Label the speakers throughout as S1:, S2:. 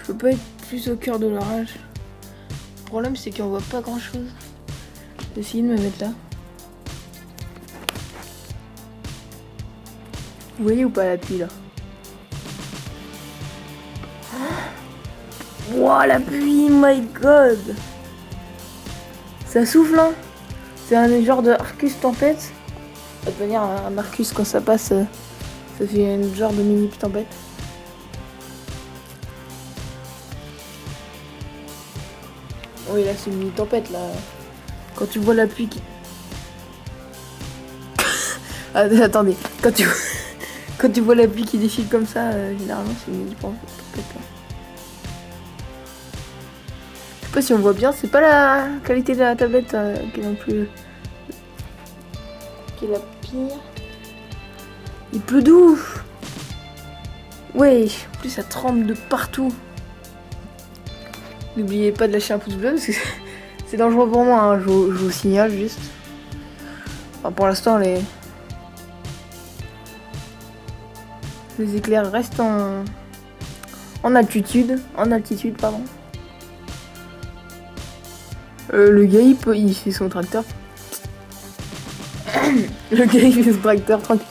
S1: Je peux pas être plus au cœur de l'orage. Le problème c'est qu'on voit pas grand chose. J'ai essayé de me mettre là. Vous voyez ou pas la pluie là? Wouah, la pluie, my god! Ça souffle, hein? C'est un genre de Arcus tempête. Ça va devenir un Arcus quand ça passe. Ça fait une genre de mini tempête. Oui, là c'est une mini tempête là. Quand tu vois la pluie qui. Ah, attendez, quand tu vois la pluie qui défile comme ça, généralement c'est une mini tempête là. Je sais pas si on voit bien, c'est pas la qualité de la tablette qui est non plus. Qui est la pire. Il pleut d'où? Ouais, en plus ça tremble de partout. N'oubliez pas de lâcher un pouce bleu parce que c'est dangereux pour moi, hein. Je vous signale juste. Enfin, pour l'instant les éclairs restent en altitude. En altitude, pardon. Le gars il fait son tracteur. Le gars il fait son tracteur tranquille.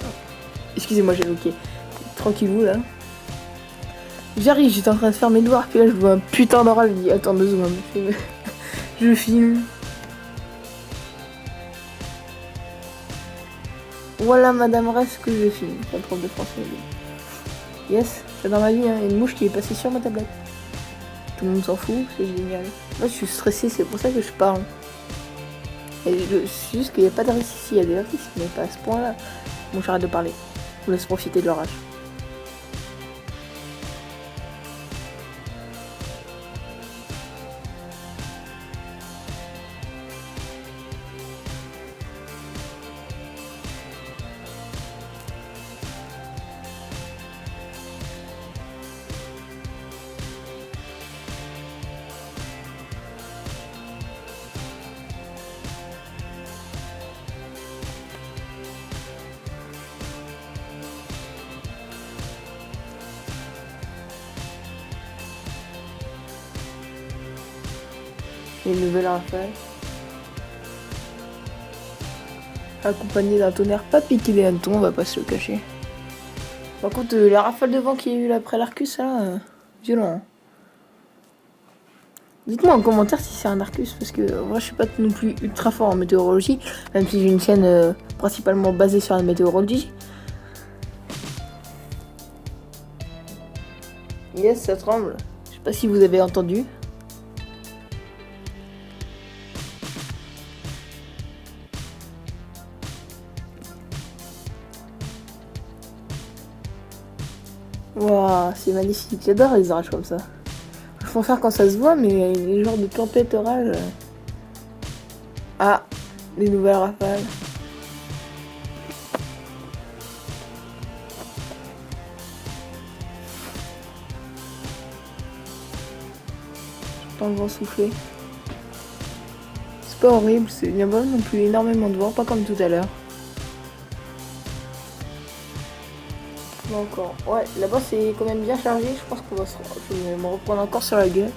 S1: Excusez-moi, j'ai bloqué. Tranquillou là. J'arrive, j'étais en train de faire mes devoirs, puis là je vois un putain d'orage, je dis attends 2 secondes, je filme. Voilà Madame Reste que je filme, pas trop de français. Yes, c'est dans ma vie, hein. Il y a une mouche qui est passée sur ma tablette. Tout le monde s'en fout, c'est génial. Moi je suis stressée, c'est pour ça que je parle. Et c'est juste qu'il n'y a pas de risque ici, il y a des risques, mais pas à ce point là. Bon, j'arrête de parler, je vous laisse profiter de l'orage. Les nouvelles rafales. Accompagné d'un tonnerre pas piqué des hannetons, on va pas se le cacher. Par contre, la rafale de vent qu'il y a eu là après l'Arcus, là, violent. Hein. Dites-moi en commentaire si c'est un Arcus, parce que moi je suis pas non plus ultra fort en météorologie, même si j'ai une chaîne principalement basée sur la météorologie. Yes, ça tremble. Je sais pas si vous avez entendu. Waouh, c'est magnifique. J'adore les orages comme ça. Je préfère quand ça se voit, mais les genres de tempête orage. Ah, les nouvelles rafales. J'entends le vent souffler. C'est pas horrible, il n'y a pas non plus énormément de vent, pas comme tout à l'heure. Encore. Ouais, là-bas c'est quand même bien chargé. Je pense qu'on va je vais me reprendre encore sur la gueule.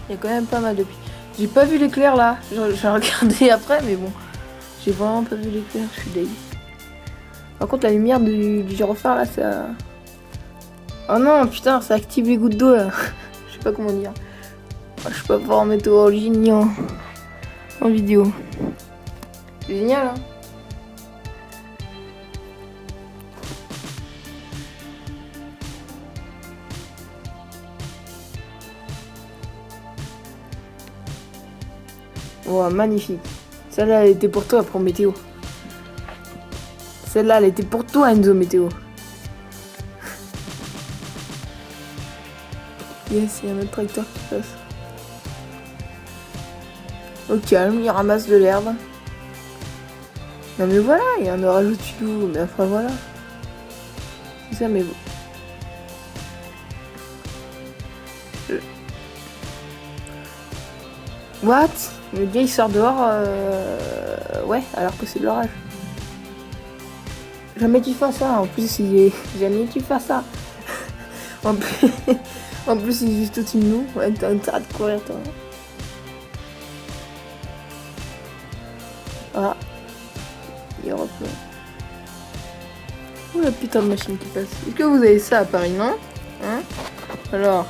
S1: Il y a quand même pas mal de pluie. J'ai pas vu l'éclair là. J'ai regardé après, mais bon. J'ai vraiment pas vu l'éclair. Je suis dégueu. Par contre, la lumière du gyrophare là, ça. Oh non, putain, ça active les gouttes d'eau là. Je sais pas comment dire. Je suis pas fort en météorologie ni en vidéo. C'est génial, hein. Oh, magnifique. Celle-là, elle était pour toi, pour Météo. Celle-là, elle était pour toi, Enzo Météo. Yes, il y a un autre tracteur qui passe. Au calme, il ramasse de l'herbe. Non mais voilà, il y a un orage au-dessus de vous. Mais enfin voilà. C'est ça, mais bon. What? Le gars il sort dehors, ouais, alors que c'est de l'orage. Jamais tu fasses ça. En plus, il est... Jamais tu fasses ça. En plus, en plus il est juste au-dessus de nous. Ouais, t'as intérêt de courir, toi. Ah. Il reprend. Ouh, la putain de machine qui passe. Est-ce que vous avez ça à Paris, non? Hein? Alors.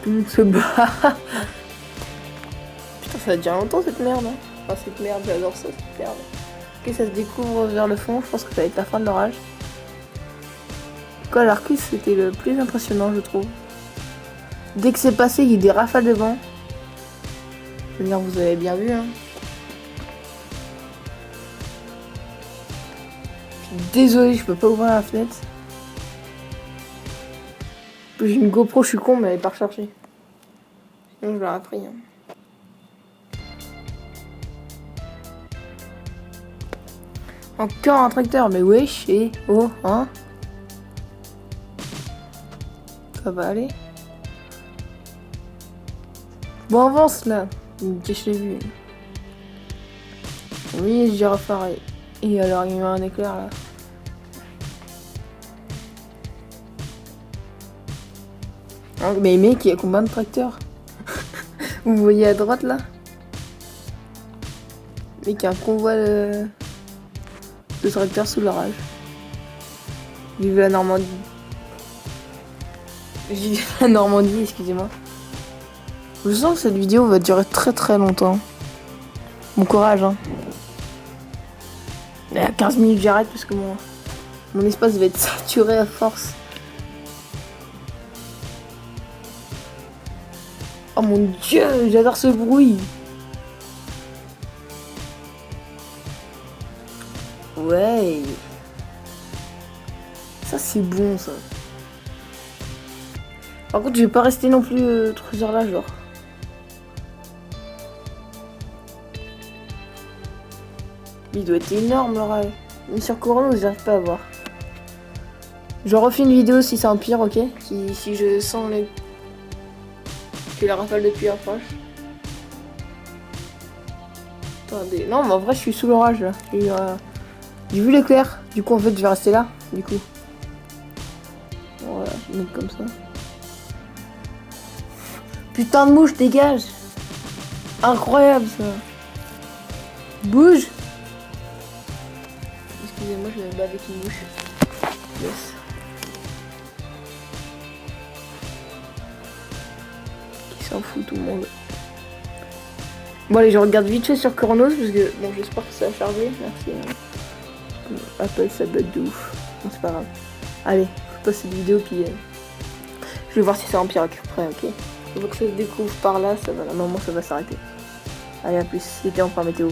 S1: Tout le monde se bat. Putain, ça dure longtemps cette merde. Hein. Enfin, cette merde, j'adore ça, cette merde. Ok, ça se découvre vers le fond. Je pense que ça va être la fin de l'orage. Quoi, l'Arcus, c'était le plus impressionnant, je trouve. Dès que c'est passé, il y a des rafales de vent. Je veux dire, vous avez bien vu, hein. Désolé, je peux pas ouvrir la fenêtre. J'ai une GoPro, je suis con, mais elle est pas rechargée. Sinon, je l'aurais pris. Hein. Encore un tracteur, mais wesh, et oh, hein. Ça va aller. Bon, avance là. Je l'ai vu. Oui, j'ai refaire. Et alors, il y a un éclair là. Ah, mais mec, il y a combien de tracteurs? Vous voyez à droite là? Mec, il y a un convoi de tracteurs sous l'orage. Vive la Normandie. Vive la Normandie, excusez-moi. Je sens que cette vidéo va durer très très longtemps. Bon courage, hein. Et à 15 minutes, j'arrête parce que mon espace va être saturé à force. Oh mon dieu, j'adore ce bruit. Ouais. Ça c'est bon ça. Par contre, je vais pas rester non plus 3 heures là, genre. Il doit être énorme l'orage. Mais sur Coronos, j'arrive pas à voir. Je refais une vidéo si ça empire, ok? Si je sens que la rafale de pluie approche. Attendez. Non, mais en vrai, je suis sous l'orage là. J'ai vu l'éclair. Du coup, en fait, je vais rester là. Du coup. Voilà, je vais mettre comme ça. Putain de mouche, dégage! Incroyable ça! Bouge! Excusez-moi, je me bats avec une mouche. Yes. Qui s'en fout tout le monde. Bon allez, je regarde vite fait sur Coronos parce que bon, j'espère que ça va charger. Merci. Apple, ça bug de ouf. Bon, c'est pas grave. Allez, je passe cette vidéo puis je vais voir si ça empire après, ok? Une fois que ça se découvre par là, ça va, normalement ça va s'arrêter. Allez, à plus. C'était enfin météo.